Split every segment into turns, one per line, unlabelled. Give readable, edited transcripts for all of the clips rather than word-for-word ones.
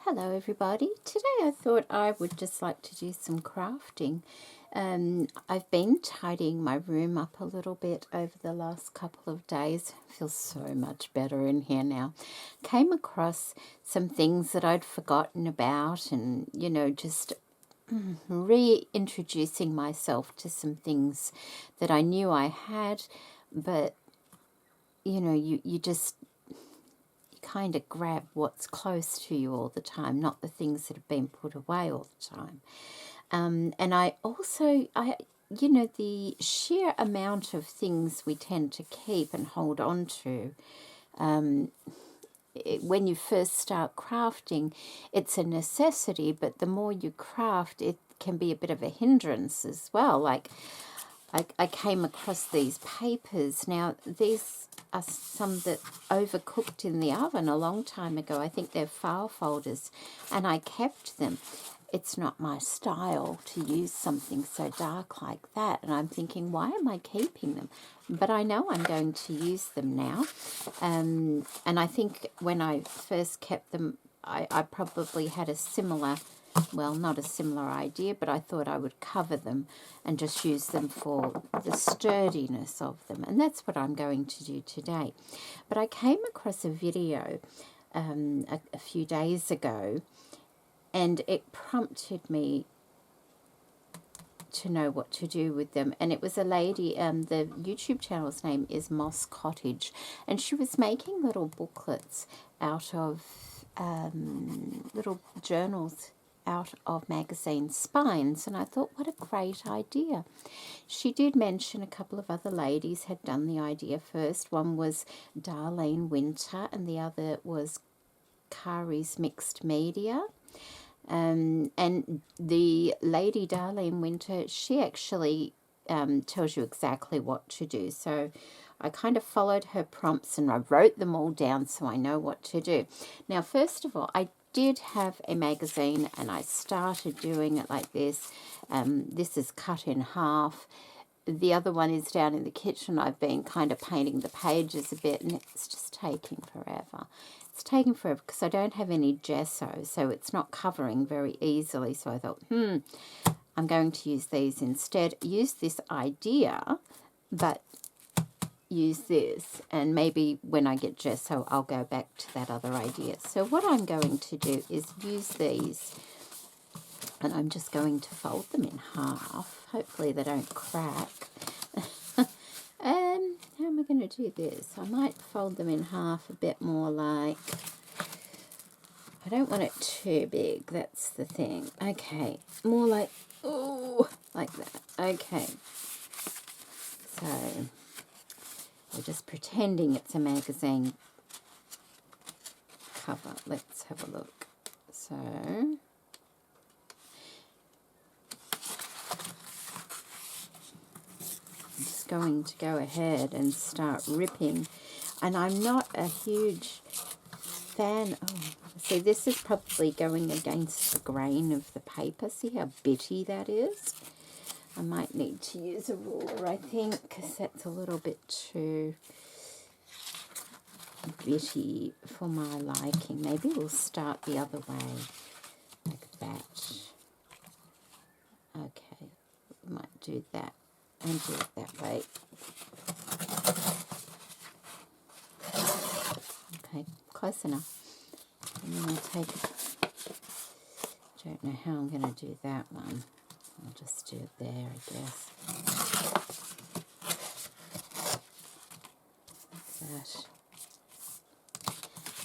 Hello everybody. Today I thought I would just like to do some crafting. I've been tidying my room up a little bit over the last couple of days. Feels so much better in here now. Came across some things that I'd forgotten about and, just reintroducing myself to some things that I knew I had, but, you just kind of grab what's close to you all the time, not the things that have been put away all the time. And I also, the sheer amount of things we tend to keep and hold on to, when you first start crafting, it's a necessity, but the more you craft, it can be a bit of a hindrance as well. Like, I came across these papers. Now, these are some that overcooked in the oven a long time ago. I think they're file folders, and I kept them. It's not my style to use something so dark like that, and I'm thinking, why am I keeping them? But I know I'm going to use them now, and I think when I first kept them, I probably had a similar, well, not a similar idea, but I thought I would cover them and just use them for the sturdiness of them. And that's what I'm going to do today. But I came across a video a few days ago, and it prompted me to know what to do with them. And it was a lady, the YouTube channel's name is Cottage, and she was making little booklets out of little journals out of magazine spines, and I thought, what a great idea. She did mention a couple of other ladies had done the idea first. One was Darlene Winter and the other was Kari's Mixed Media. And the lady Darlene Winter, she actually tells you exactly what to do. So I kind of followed her prompts and I wrote them all down so I know what to do. Now, first of all, I did have a magazine and I started doing it like this. This is cut in half. The other one is down in the kitchen. I've been kind of painting the pages a bit and it's just taking forever. It's taking forever because I don't have any gesso, so it's not covering very easily. So I thought, I'm going to use these instead. Use this idea, but use this, and maybe when I get gesso I'll go back to that other idea. So what I'm going to do is use these, and I'm just going to fold them in half. Hopefully they don't crack. How am I going to do this? I might fold them in half a bit more, like, I don't want it too big, that's the thing. Okay, more like, ooh, like that. Okay, so we're just pretending it's a magazine cover. Let's have a look. So I'm just going to go ahead and start ripping. And I'm not a huge fan. Oh, see, this is probably going against the grain of the paper. See how bitty that is? I might need to use a ruler, I think, because that's a little bit too bitty for my liking. Maybe we'll start the other way, like that. Okay, we might do that and do it that way. Okay, close enough. And then I'll take it. Don't know how I'm going to do that one. I'll just do it there, I guess. Like that.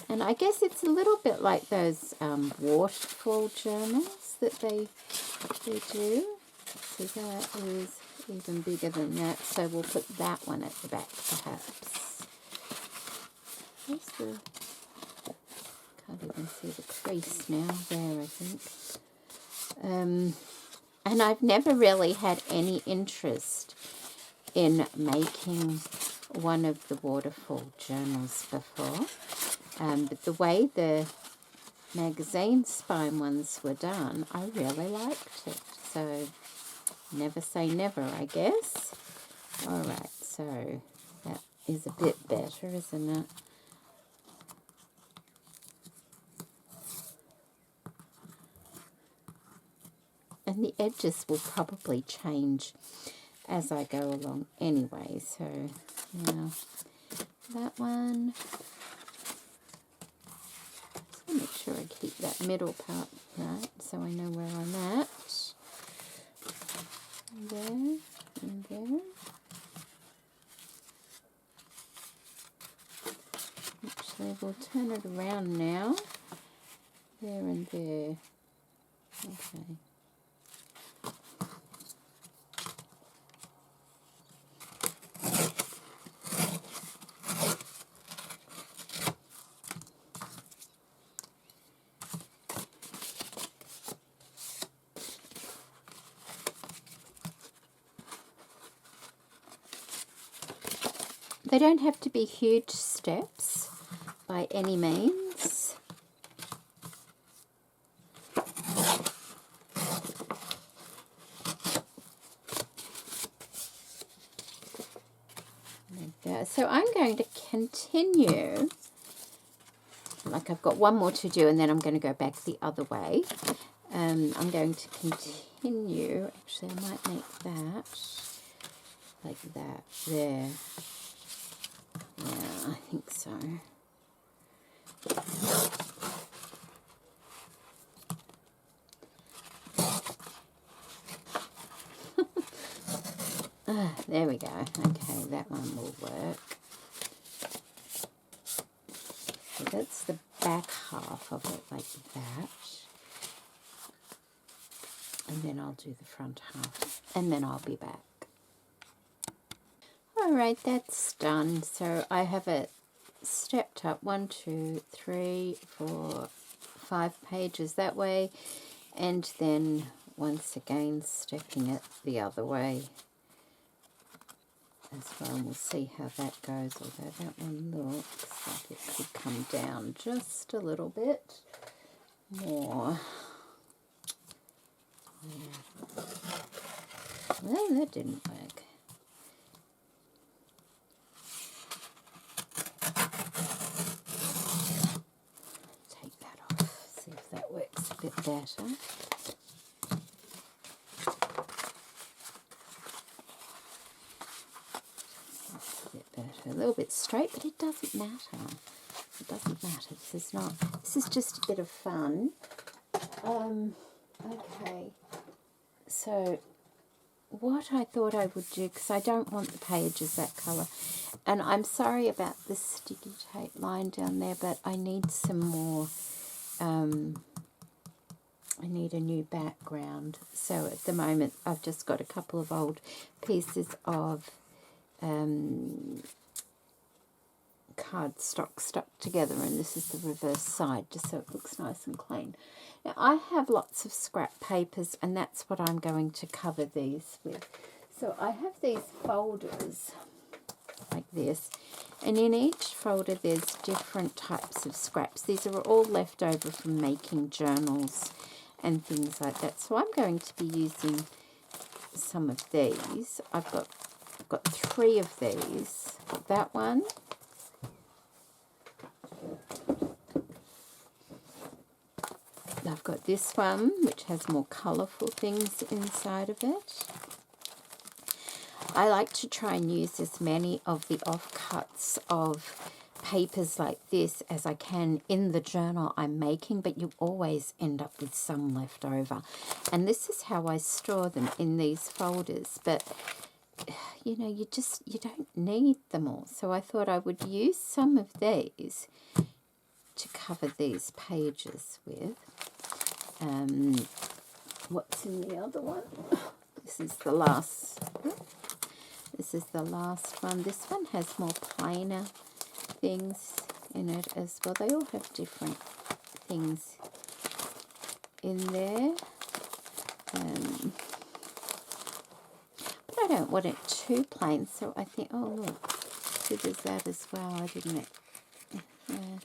And I guess it's a little bit like those waterfall journals that they do. So that is even bigger than that. So we'll put that one at the back, perhaps. Where's the... Can't even see the crease now. There, I think. And I've never really had any interest in making one of the waterfall journals before. But the way the magazine spine ones were done, I really liked it. So never say never, I guess. All right, so that is a bit better, isn't it? And the edges will probably change as I go along anyway. So now that one. Just make sure I keep that middle part right so I know where I'm at. There and there. Actually, we'll turn it around now. There and there. Okay. They don't have to be huge steps by any means. So I'm going to continue, like I've got one more to do, and then I'm going to go back the other way. I'm going to continue, actually I might make that like that there. Yeah, I think so. There we go. Okay, that one will work. So that's the back half of it, like that. And then I'll do the front half, and then I'll be back. Alright, that's done. So I have it stepped up 1, 2, 3, 4, 5 pages that way, and then once again stepping it the other way as well. And we'll see how that goes, although that one looks like it could come down just a little bit more. Yeah. Well, that didn't work. Take that off, see if that works a bit better. A little bit straight, but it doesn't matter. It doesn't matter. This is just a bit of fun. Okay. So what I thought I would do, because I don't want the pages that colour, and I'm sorry about the sticky tape line down there, but I need some more, I need a new background. So at the moment I've just got a couple of old pieces of cardstock stuck together, and this is the reverse side, just so it looks nice and clean. Now I have lots of scrap papers, and that's what I'm going to cover these with. So I have these folders like this, and in each folder there's different types of scraps. These are all left over from making journals and things like that. So I'm going to be using some of these. I've got 3 of these. That one. I've got this one, which has more colourful things inside of it. I like to try and use as many of the offcuts of papers like this as I can in the journal I'm making, but you always end up with some left over. And this is how I store them in these folders, but you know, you don't need them all. So I thought I would use some of these to cover these pages with. What's in the other one? This is the last. This is the last one. This one has more plainer things in it as well. They all have different things in there. But I don't want it too plain, so I think, oh look, so there's that as well. I didn't. Yeah,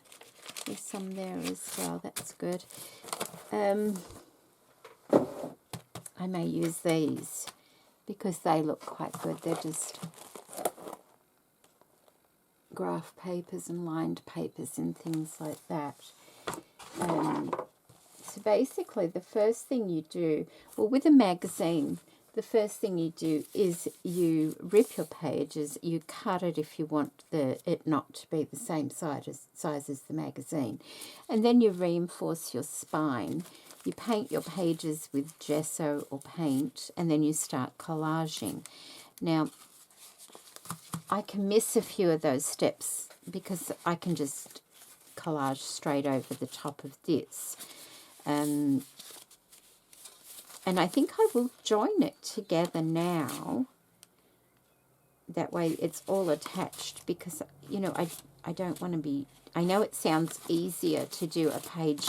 there's some there as well. That's good. I may use these because they look quite good. They're just graph papers and lined papers and things like that. So basically the first thing you do, well, with a magazine, the first thing you do is you rip your pages, you cut it if you want it not to be the same size as the magazine, and then you reinforce your spine. You paint your pages with gesso or paint, and then you start collaging. Now, I can miss a few of those steps because I can just collage straight over the top of this. And I think I will join it together now. That way it's all attached because, you know, I don't want to be... I know it sounds easier to do a page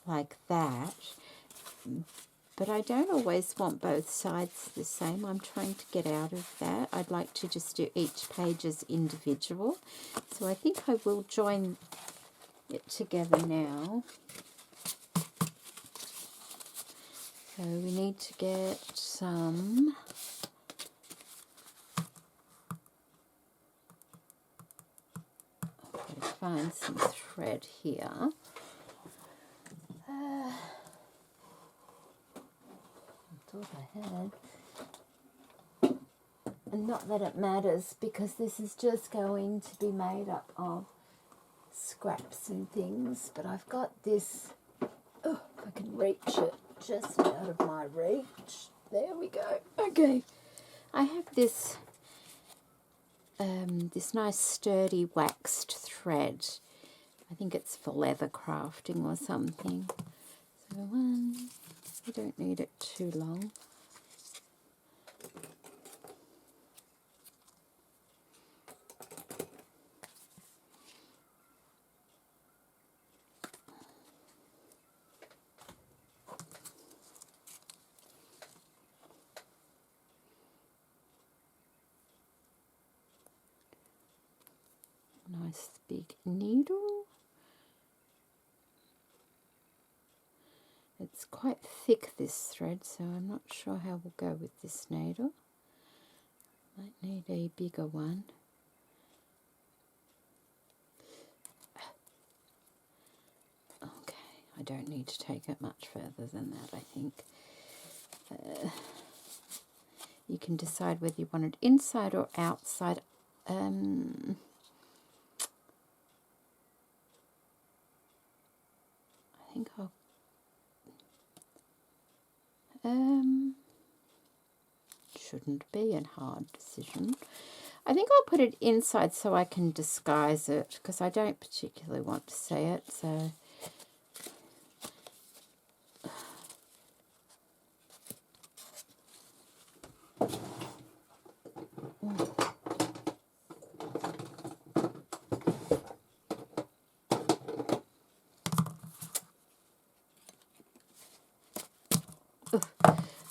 like that, but I don't always want both sides the same. I'm trying to get out of that. I'd like to just do each page as individual. So I think I will join it together now. So we need to get some find some thread here. I thought I had. And not that it matters because this is just going to be made up of scraps and things. But I've got this, oh, if I can reach it, just out of my reach. There we go. Okay. I have this this nice sturdy waxed thread. I think it's for leather crafting or something. So we don't need it too long. Nice big needle. It's quite thick, this thread, so I'm not sure how we'll go with this needle. Might need a bigger one. Okay, I don't need to take it much further than that, I think. You can decide whether you want it inside or outside. I think I'll shouldn't be a hard decision. I think I'll put it inside so I can disguise it because I don't particularly want to see it. So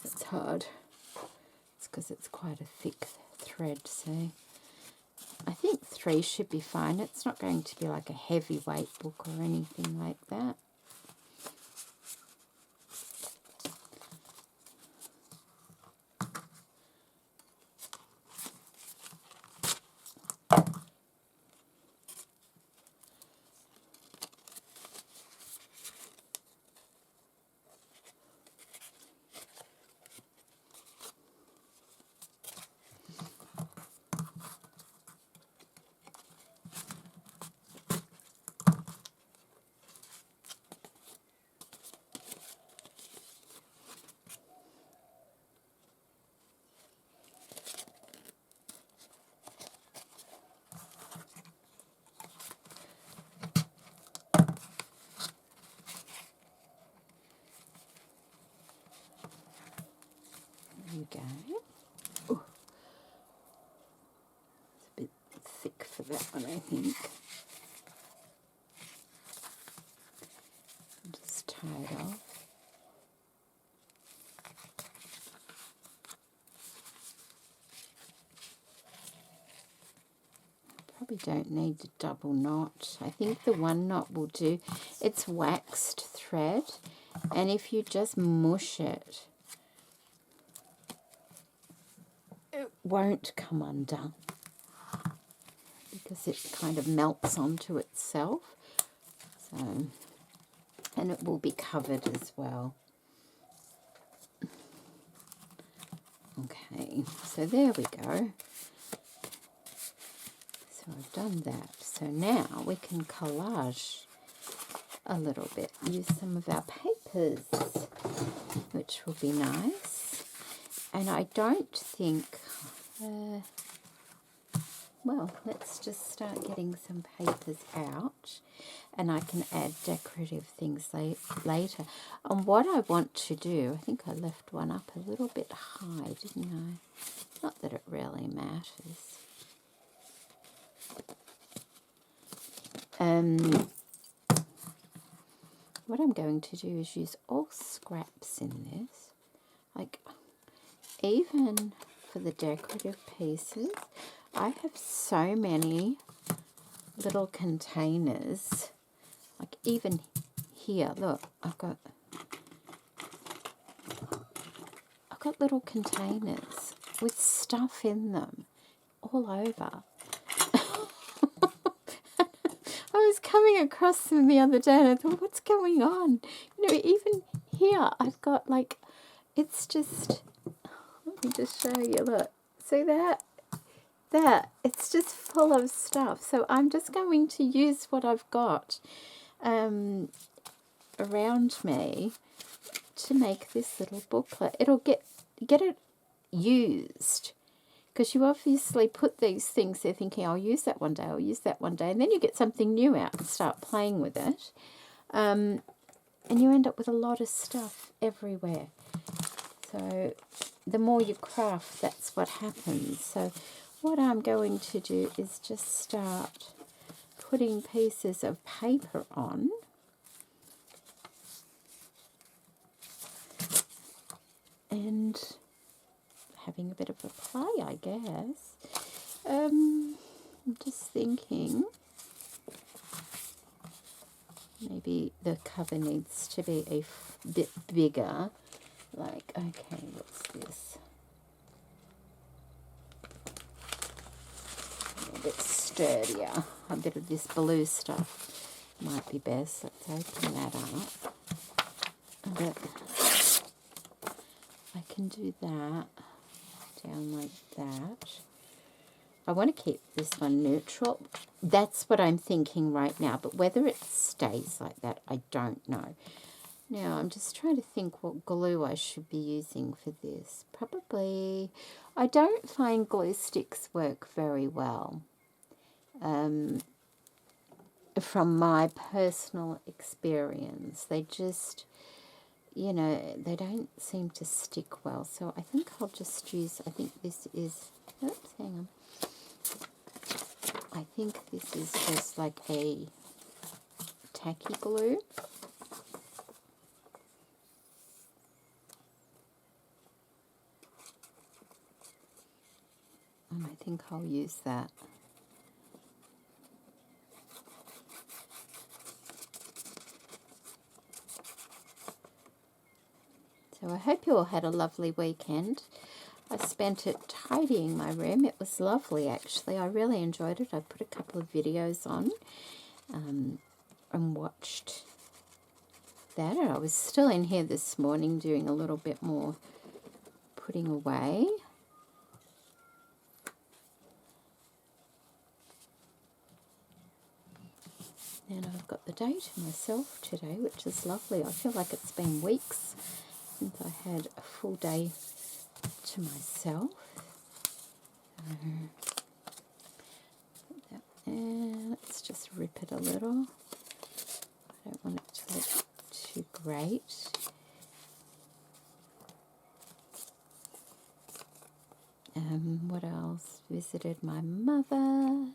it's hard. It's because it's quite a thick thread, so I think 3 should be fine. It's not going to be like a heavyweight book or anything like that. There you go. Ooh. It's a bit thick for that one, I think. Just tie it off. Probably don't need a double knot. I think the one knot will do. It's waxed thread, and if you just mush it, it won't come undone because it kind of melts onto itself. So, and and it will be covered as well. Okay, so there we go. So I've done that. So now we can collage a little bit. Use some of our papers, which will be nice. And I don't think... well, let's just start getting some papers out, and I can add decorative things later. And what I want to do, I think I left one up a little bit high, didn't I? Not that it really matters. What I'm going to do is use all scraps in this, like even for the decorative pieces. I have so many little containers, like even here, look, I've got little containers with stuff in them all over. I was coming across them the other day and I thought, what's going on? You know, even here I've got like, it's just, let me just show you, look, see that? It's just full of stuff. So I'm just going to use what I've got around me to make this little booklet. It'll get it used, because you obviously put these things there thinking, I'll use that one day, I'll use that one day, and then you get something new out and start playing with it, and you end up with a lot of stuff everywhere. So the more you craft, that's what happens. So what I'm going to do is just start putting pieces of paper on. And having a bit of a play, I guess. I'm just thinking maybe the cover needs to be a bit bigger. Like, okay, what's this? A bit sturdier. A bit of this blue stuff might be best. Let's open that up. But I can do that down like that. I want to keep this one neutral. That's what I'm thinking right now, but whether it stays like that, I don't know. Now, I'm just trying to think what glue I should be using for this. Probably, I don't find glue sticks work very well. From my personal experience, they just, you know, they don't seem to stick well. So I think I'll just use, I think this is, oops, hang on. I think this is just like a tacky glue. And I think I'll use that. So I hope you all had a lovely weekend. I spent it tidying my room. It was lovely, actually. I really enjoyed it. I put a couple of videos on and watched that. I was still in here this morning doing a little bit more putting away. And I've got the day to myself today, which is lovely. I feel like it's been weeks since I had a full day to myself. Put that there. Let's just rip it a little. I don't want it to look too great. What else? Visited my mother.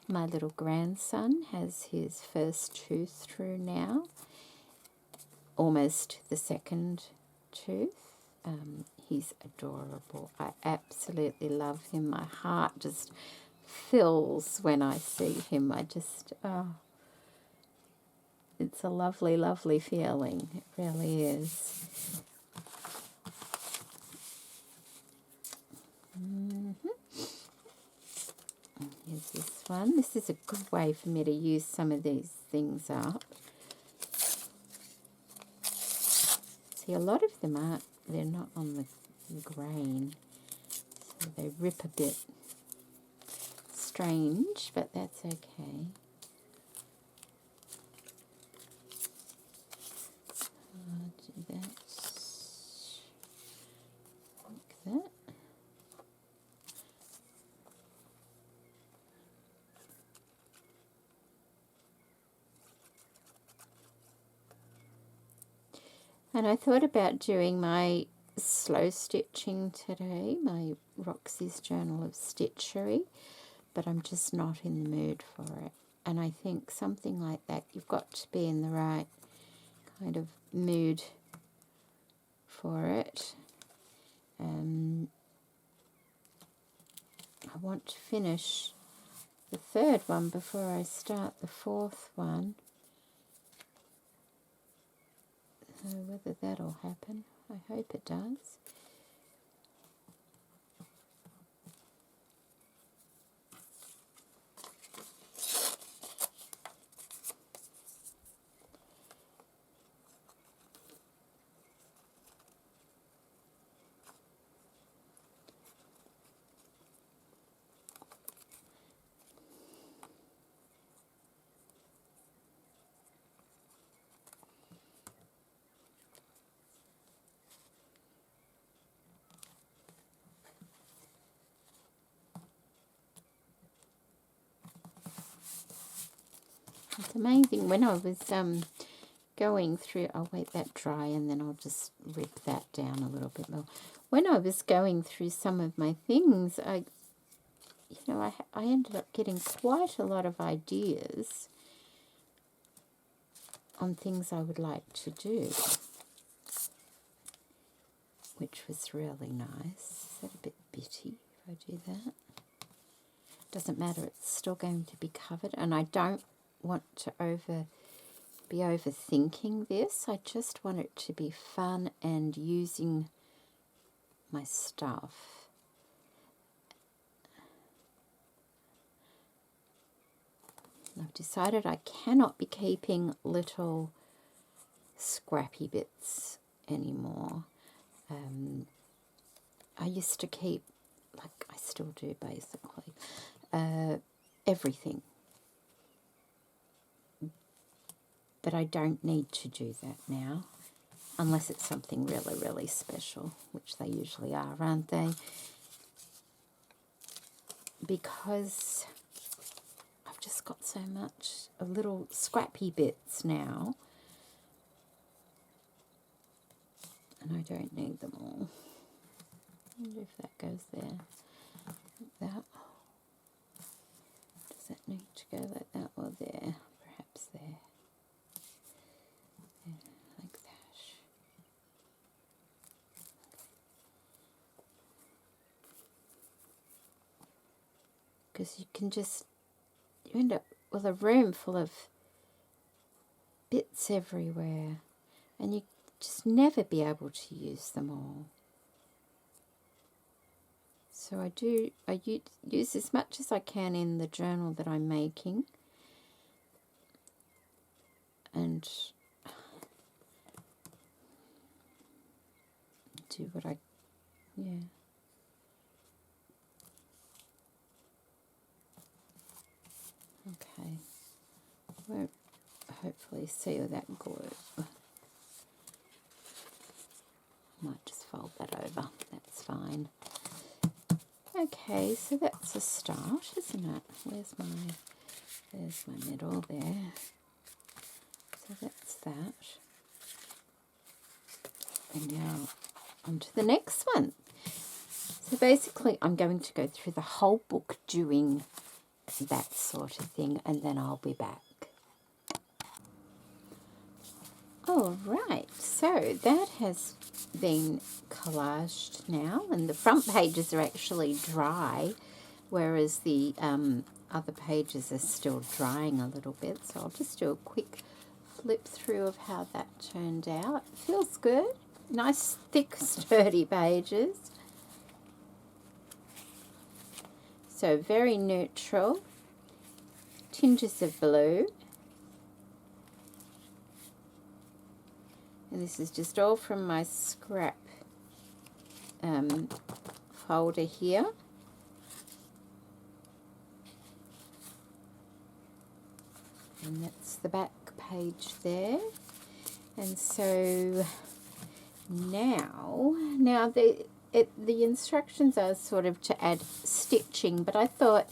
My little grandson has his first tooth through now. Almost the second tooth. He's adorable. I absolutely love him. My heart just fills when I see him. I just, it's a lovely, lovely feeling. It really is. Here's this one. This is a good way for me to use some of these things up. See, a lot of them aren't, they're not on the grain, so they rip a bit strange, but that's okay. I'll do that like that. And I thought about doing my slow stitching today, my Roxy's Journal of Stitchery, but I'm just not in the mood for it. And I think something like that, you've got to be in the right kind of mood for it. I want to finish the third one before I start the fourth one. So whether that'll happen, I hope it does. It's amazing when I was going through, I'll wait that dry and then I'll just rip that down a little bit more. When I was going through some of my things, I ended up getting quite a lot of ideas on things I would like to do, which was really nice. Is that a bit bitty if I do that? Doesn't matter, it's still going to be covered, and I don't want to be overthinking this. I just want it to be fun and using my stuff. I've decided I cannot be keeping little scrappy bits anymore. I used to keep, like I still do basically, everything. But I don't need to do that now, unless it's something really, really special, which they usually are, aren't they? Because I've just got so much of little scrappy bits now, and I don't need them all. I wonder if that goes there, like that. Does that need to go like that or there? Perhaps there. Like that. Because you end up with a room full of bits everywhere, and you just never be able to use them all. So I use as much as I can in the journal that I'm making, and do what I, yeah. Okay, won't hopefully see that good. Might just fold that over, that's fine. Okay, so that's a start, isn't it? There's my middle there. So that's that. And now on to the next one. So basically I'm going to go through the whole book doing that sort of thing, and then I'll be back. All right, so that has been collaged now, and the front pages are actually dry, whereas the other pages are still drying a little bit. So I'll just do a quick flip through of how that turned out. It feels good. Nice, thick, sturdy pages. So very neutral, tinges of blue, And this is just all from my scrap folder here. And that's the back page there. And so now the instructions are sort of to add stitching, but I thought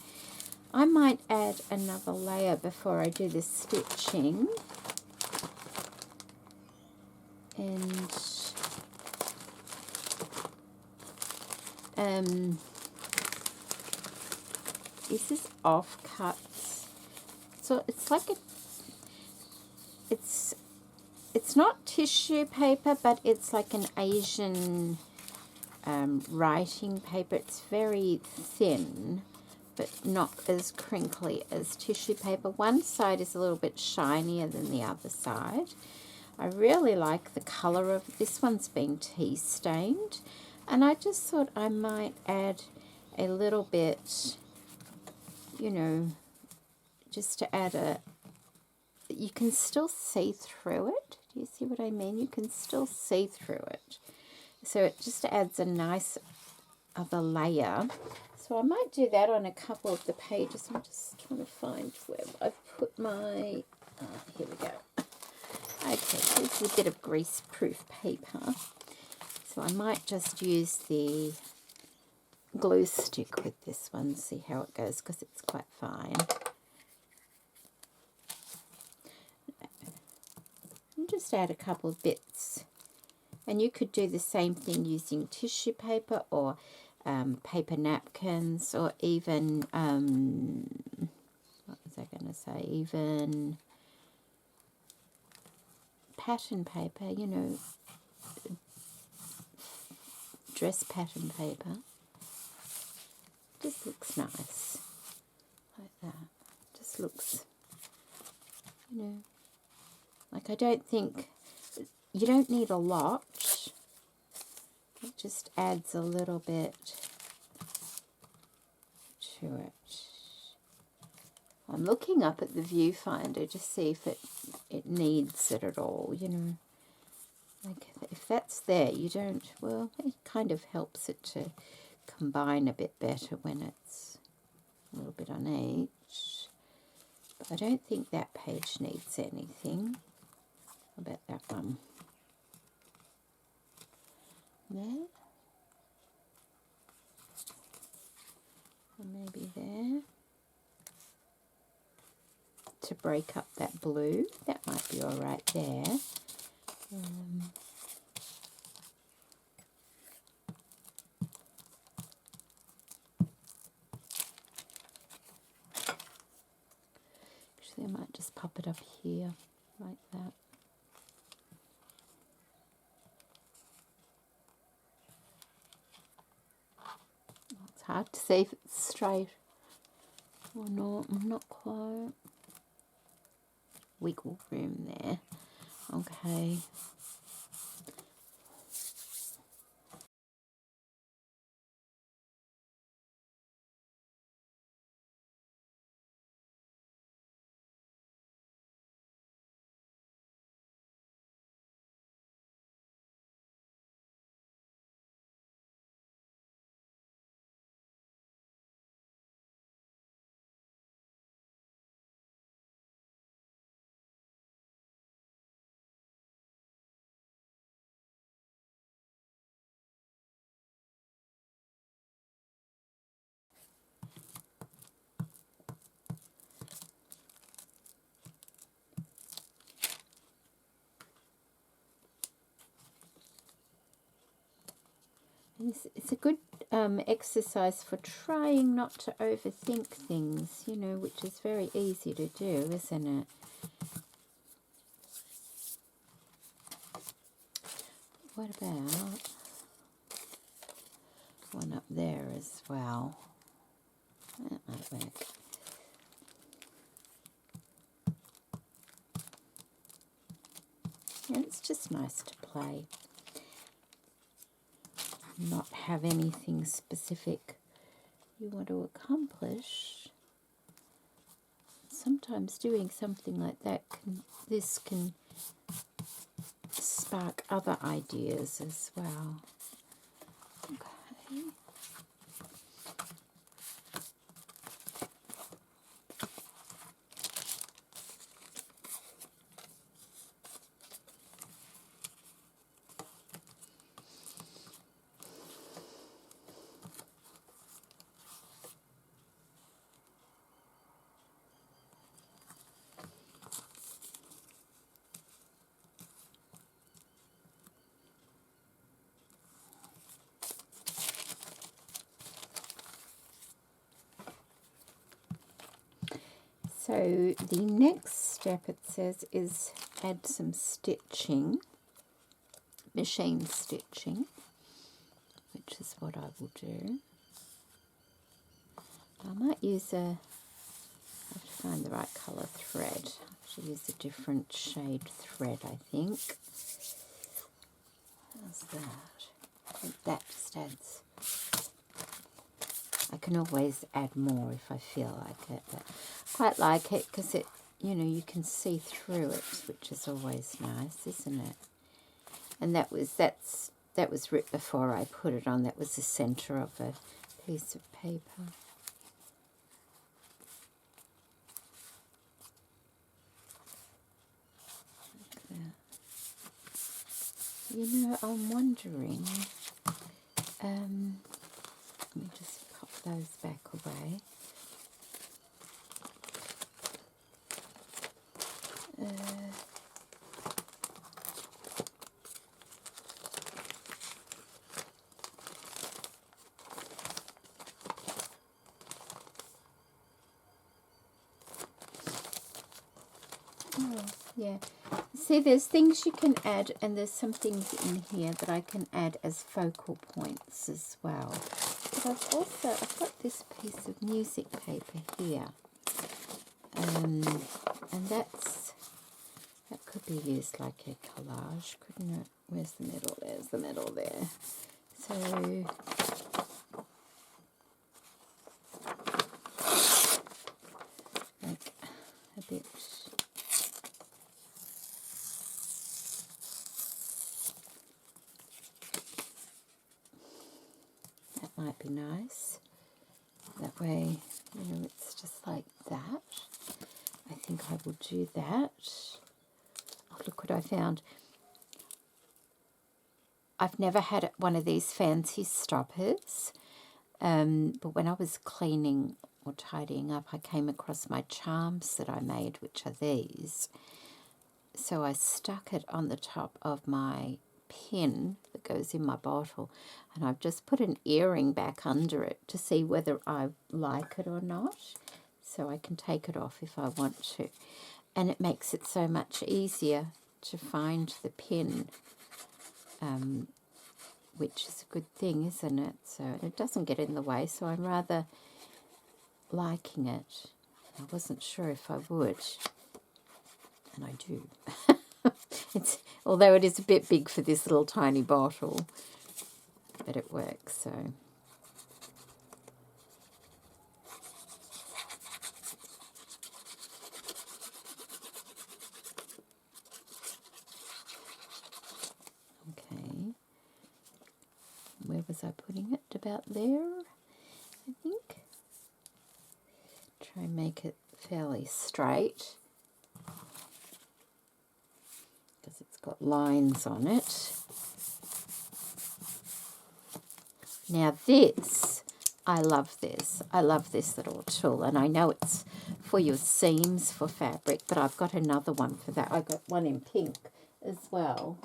I might add another layer before I do the stitching. And this is offcuts. So it's like it's not tissue paper, but it's like an Asian writing paper. It's very thin, but not as crinkly as tissue paper. One side is a little bit shinier than the other side. I really like the colour of this one's been tea stained, and I just thought I might add a little bit, you know, just to add you can still see through it. Do you see what I mean? You can still see through it. So it just adds a nice other layer. So I might do that on a couple of the pages. I'm just trying to find where I've put my, here we go. Okay, so this is a bit of grease-proof paper. So I might just use the glue stick with this one, see how it goes, because it's quite fine. And just add a couple of bits. And you could do the same thing using tissue paper or paper napkins, or even, what was I going to say, even pattern paper, you know, dress pattern paper. Just looks nice, like that. Just looks, you know, like I don't think, you don't need a lot. It just adds a little bit to it. I'm looking up at the viewfinder to see if it needs it at all, you know. Like if that's there, you don't, well, it kind of helps it to combine a bit better when it's a little bit on each. But I don't think that page needs anything. How about that one? There. Or maybe there. To break up that blue. That might be all right there. Actually, I might just pop it up here, like that. It's hard to see if it's straight or not. Not quite. Wiggle room there. Okay. It's a good exercise for trying not to overthink things, you know, which is very easy to do, isn't it? What about one up there as well? That might work. And it's just nice to play. Not have anything specific you want to accomplish. Sometimes doing something like that can spark other ideas as well. Okay. So the next step, it says, is add some stitching, machine stitching, which is what I will do. I might use I have to find the right colour thread. I should use a different shade thread, I think. How's that? I think that just adds. I can always add more if I feel like it, but I quite like it because it, you know, you can see through it, which is always nice, isn't it? And that was ripped before I put it on. That was the centre of a piece of paper. Like that. You know, I'm wondering. Let me just pop those back away. Oh, yeah. See, there's things you can add, and there's some things in here that I can add as focal points as well. But I've got this piece of music paper here, and that could be used like a collage, couldn't it? Where's the middle? There's the middle there. So like a bit. That might be nice. That way, you know, it's just like that. I think I will do that. Oh, look what I found. I've never had one of these fancy stoppers, but when I was cleaning or tidying up, I came across my charms that I made, which are these. So I stuck it on the top of my pin that goes in my bottle, and I've just put an earring back under it to see whether I like it or not, so I can take it off if I want to. And it makes it so much easier to find the pin, which is a good thing, isn't it? So it doesn't get in the way, so I'm rather liking it. I wasn't sure if I would, and I do. Although it is a bit big for this little tiny bottle, but it works, so. Okay. Where was I putting it? About there, I think. Try and make it fairly straight, because it's got lines on it. Now this, I love this. I love this little tool, and I know it's for your seams for fabric, but I've got another one for that. I've got one in pink as well.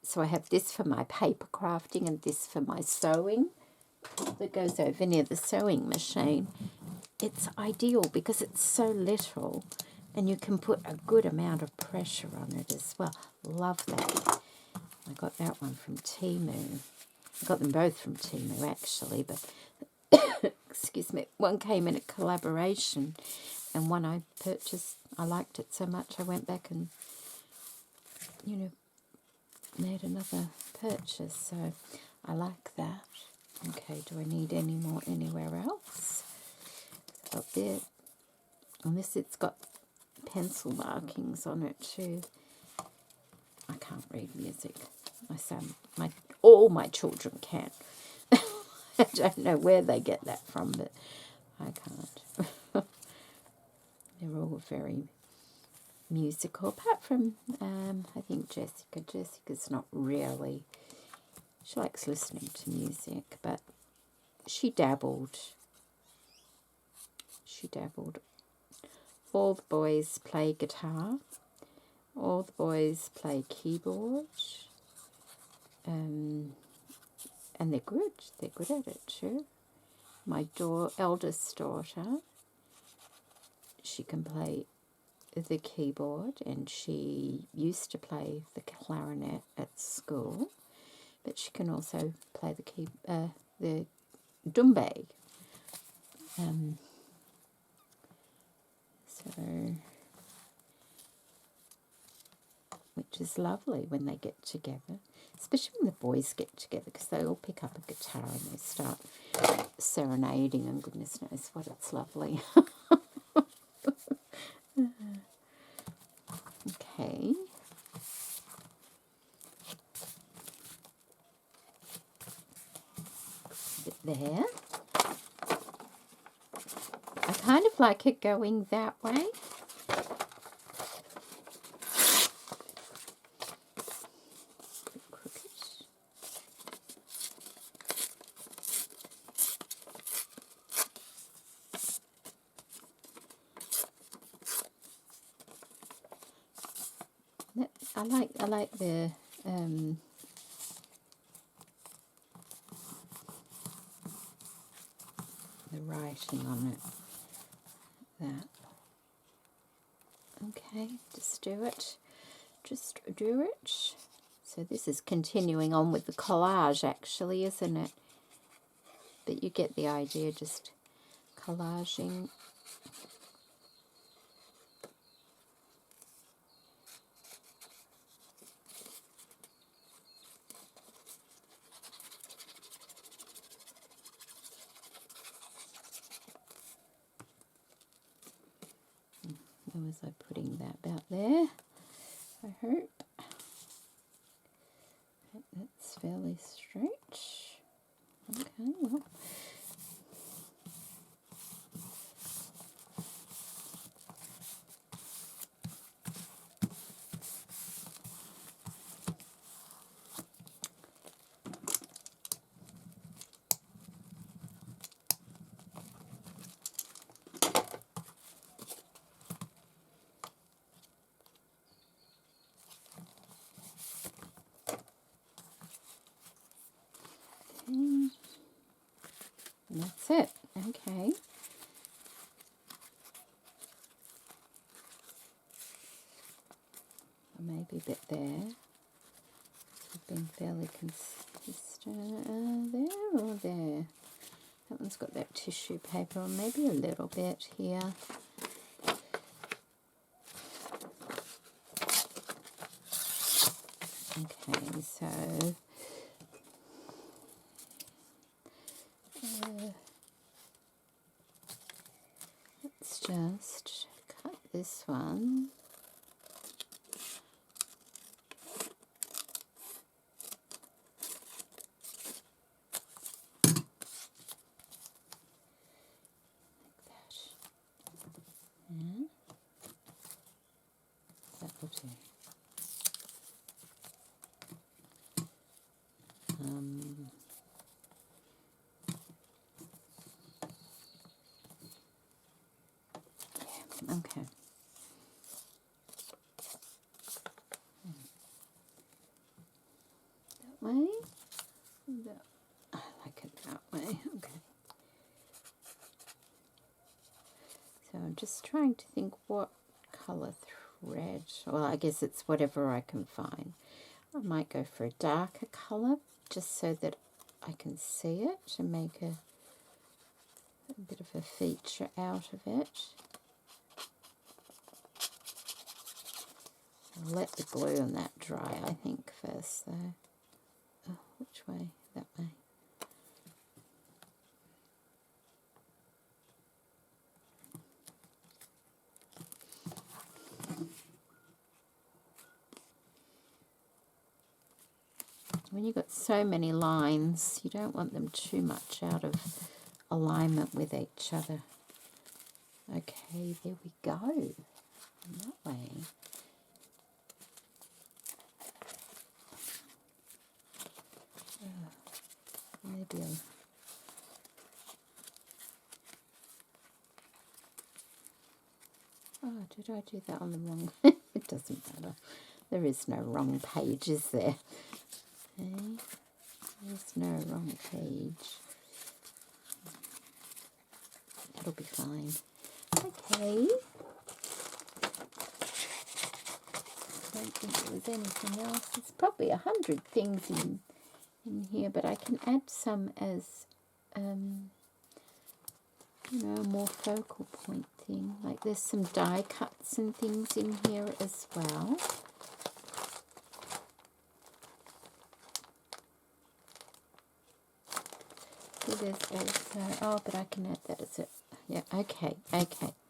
So I have this for my paper crafting and this for my sewing that goes over near the sewing machine. It's ideal because it's so little and you can put a good amount of pressure on it as well. Love that. I got that one from Temu. I got them both from Temu actually, but excuse me, one came in a collaboration and one I purchased. I liked it so much I went back and, you know, made another purchase, so I like that. Okay, do I need any more anywhere else? Up there, and this, it's got pencil markings on it too. I can't read music. All my children can. I don't know where they get that from, but I can't. They're all very musical, apart from, I think Jessica. Jessica's not really, she likes listening to music, but she dabbled. All the boys play guitar. All the boys play keyboard. And they're good. They're good at it too. My eldest daughter, she can play the keyboard, and she used to play the clarinet at school, but she can also play the doumbé. Which is lovely when they get together, especially when the boys get together, because they all pick up a guitar and they start serenading, and goodness knows what, it's lovely. Okay. Bit there. I kind of like it going that way. I like the writing on it. That. Okay, just do it. Just do it. So this is continuing on with the collage, actually, isn't it? But you get the idea, just collaging. Where was I putting that? About there, I hope. That's fairly straight. Okay, well. And that's it. Okay. Maybe a bit there. I've been fairly consistent. There or there? That one's got that tissue paper on. Maybe a little bit here. Okay, so let's just cut this one. That will do. Okay. That way. I like it that way. Okay. So I'm just trying to think what colour thread. Well, I guess it's whatever I can find. I might go for a darker colour just so that I can see it and make a bit of a feature out of it. I'll let the glue on that dry, I think, first, though. Oh, which way? That way. When you've got so many lines, you don't want them too much out of alignment with each other. Okay, there we go. And that way. Maybe oh, did I do that on the wrong? It doesn't matter. There is no wrong page, is there? Okay. There's no wrong page. That'll be fine. Okay. I don't think there was anything else. There's probably 100 things in here, but I can add some as, you know, a more focal point thing. Like there's some die cuts and things in here as well. So there's also, oh, but I can add that as a, yeah, okay,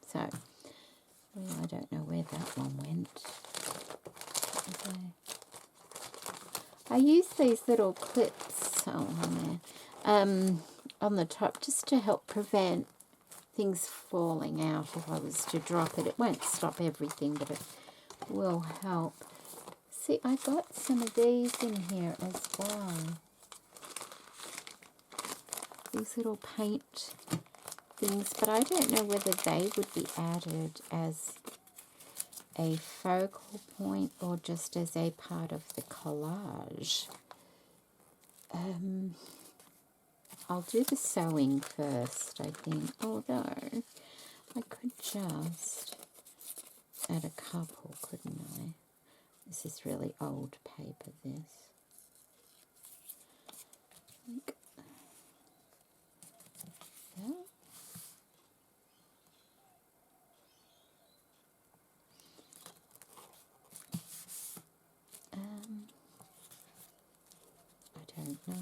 so, well, I don't know where that one went. Okay. I use these little clips on the top just to help prevent things falling out if I was to drop it. It won't stop everything, but it will help. See, I got some of these in here as well. These little paint things, but I don't know whether they would be added as a focal point or just as a part of the collage. I'll do the sewing first, I think, although I could just add a couple, couldn't I? This is really old paper, this. Like that. I don't know.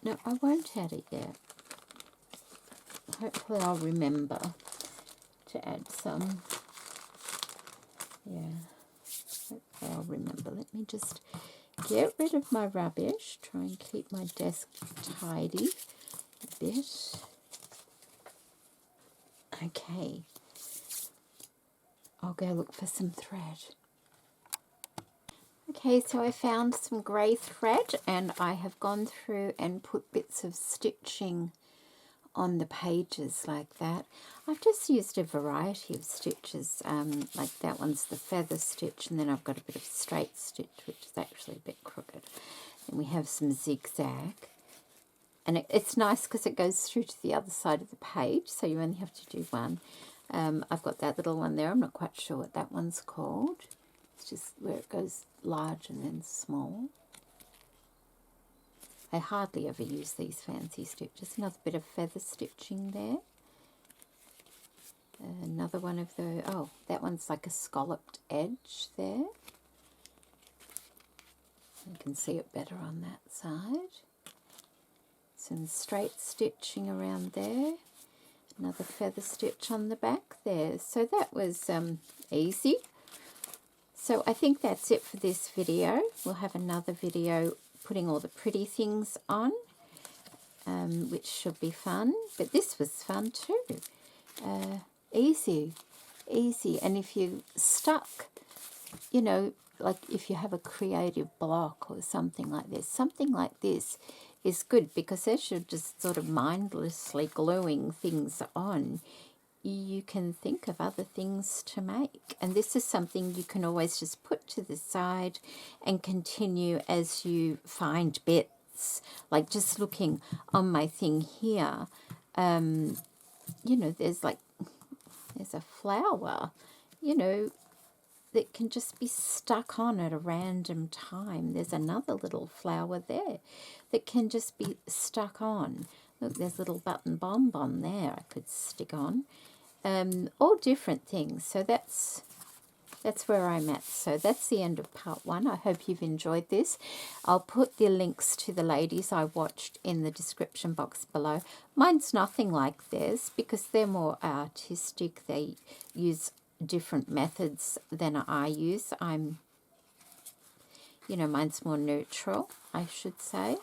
No, I won't add it yet. Hopefully I'll remember to add some. Yeah, hopefully I'll remember. Let me just get rid of my rubbish. Try and keep my desk tidy a bit. Okay. I'll go look for some thread. Okay, so I found some grey thread and I have gone through and put bits of stitching on the pages like that. I've just used a variety of stitches, like that one's the feather stitch, and then I've got a bit of straight stitch, which is actually a bit crooked. And we have some zigzag. And it's nice because it goes through to the other side of the page, so you only have to do one. I've got that little one there. I'm not quite sure what that one's called. It's just where it goes large and then small. I hardly ever use these fancy stitches. Another bit of feather stitching there. Another one of the, oh, that one's like a scalloped edge there. You can see it better on that side. Some straight stitching around there. Another feather stitch on the back there. So that was easy. So I think that's it for this video. We'll have another video putting all the pretty things on, which should be fun. But this was fun too. Easy. And if you're stuck, you know, like if you have a creative block or something like this is good, because as you're just sort of mindlessly gluing things on, you can think of other things to make. And this is something you can always just put to the side and continue as you find bits. Like just looking on my thing here, you know, there's a flower, you know, that can just be stuck on at a random time. There's another little flower there that can just be stuck on. Look, there's a little button bonbon there I could stick on. All different things. So that's where I'm at. So that's the end of part 1. I hope you've enjoyed this. I'll put the links to the ladies I watched in the description box below. Mine's nothing like theirs because they're more artistic. They use different methods than I use. I'm, You know, mine's more neutral, I should say.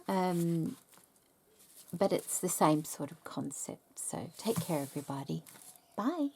But it's the same sort of concept. So take care, everybody. Bye.